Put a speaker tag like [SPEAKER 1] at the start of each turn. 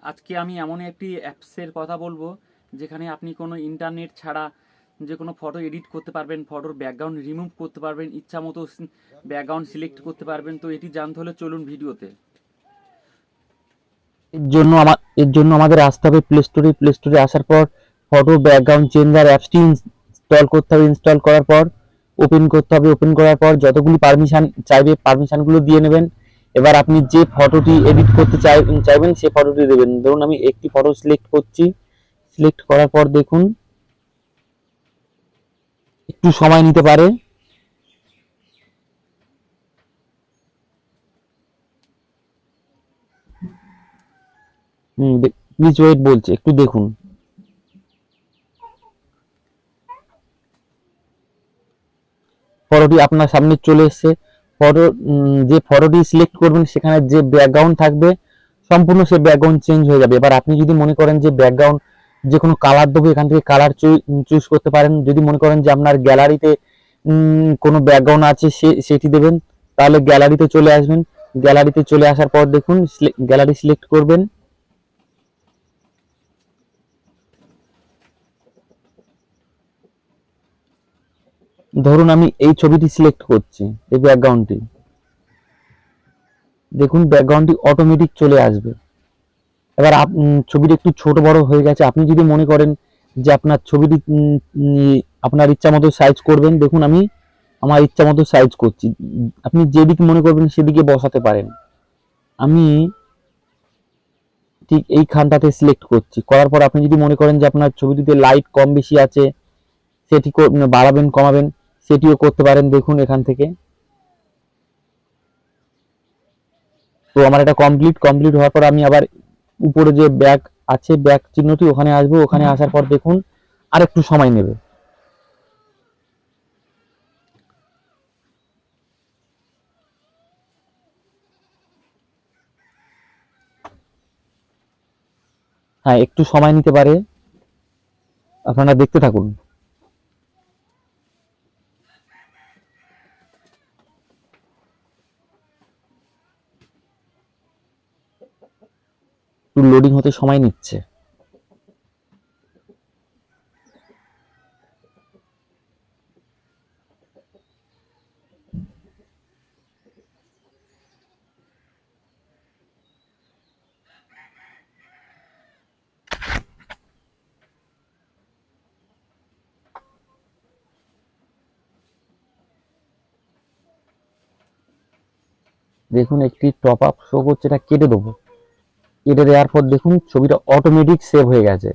[SPEAKER 1] আজকে আমি এমন একটি অ্যাপসের কথা বলবো যেখানে আপনি কোনো ইন্টারনেট ছাড়া যে কোনো ফটো এডিট করতে পারবেন, ফটোর ব্যাকগ্রাউন্ড রিমুভ করতে পারবেন, ইচ্ছা মতো ব্যাকগ্রাউন্ড সিলেক্ট করতে পারবেন। তো এটি জানতে হলে চলুন ভিডিওতে।
[SPEAKER 2] এর জন্য আমাদের আসতে হবে প্লে স্টোরে আসার পর ফটো ব্যাকগ্রাউন্ড চেঞ্জার অ্যাপসটি ইনস্টল করতে হবে। ইনস্টল করার পর ওপেন করতে হবে। ওপেন করার পর যতগুলি পারমিশন চাইবে পারমিশনগুলো দিয়ে নেবেন। এবার আপনি যে ফটোটি এডিট করতে চাইবেন সেই ফটোটি দেবেন। ধরুন আমি একটি ফটো সিলেক্ট করছি। সিলেক্ট করার পর দেখুন একটু সময় নিতে পারে। প্লিজ ওয়েট বলছে, একটু দেখুন। ফটোটি আপনার সামনে চলে এসেছে। ফটো যে ফটোটি সিলেক্ট করবেন সেখানে যে ব্যাকগ্রাউন্ড থাকবে সম্পূর্ণ সে ব্যাকগ্রাউন্ড চেঞ্জ হয়ে যাবে। এবার আপনি যদি মনে করেন যে ব্যাকগ্রাউন্ড যে কোনো কালার দেবো, এখান থেকে কালার চুজ করতে পারেন। যদি মনে করেন যে আপনার গ্যালারিতে কোনো ব্যাকগ্রাউন্ড আছে সেটি দেবেন, তাহলে গ্যালারিতে চলে আসবেন। গ্যালারিতে চলে আসার পর দেখুন গ্যালারি সিলেক্ট করবেন। ধরুন আমি এই ছবিটি সিলেক্ট করছি, এই ব্যাকগ্রাউন্ডটি। দেখুন ব্যাকগ্রাউন্ডটি অটোমেটিক চলে আসবে। এবার ছবিটি একটু ছোট বড় হয়ে গেছে। আপনি যদি মনে করেন যে আপনার ছবিটি আপনার ইচ্ছা মতো সাইজ করবেন, দেখুন আমি আমার ইচ্ছা মতো সাইজ করছি। আপনি যেদিকে মনে করবেন সেদিকে বসাতে পারেন। আমি ঠিক এইখানটাতে সিলেক্ট করছি। করার পর আপনি যদি মনে করেন যে আপনার ছবিটিতে লাইট কম বেশি আছে, সেটি বাড়াবেন কমাবেন সেটিও করতে পারেন। দেখুন এখান থেকে। তো আমার এটা কমপ্লিট হওয়ার পর আমি আবার উপরে যে ব্যাক আছে, ব্যাক চিহ্নটি, ওখানে আসবো। ওখানে আসার পর দেখুন আর একটু সময় নেবে। হ্যাঁ, একটু সময় নিতে পারে, আপনারা দেখতে থাকুন। একটু লোডিং হতে সময় নিচ্ছে। দেখুন একটি টপ আপ শো করছে, এটা কেটে দেবো। কেটে দেওয়ার পর দেখুন ছবিটা অটোমেটিক সেভ হয়ে গেছে।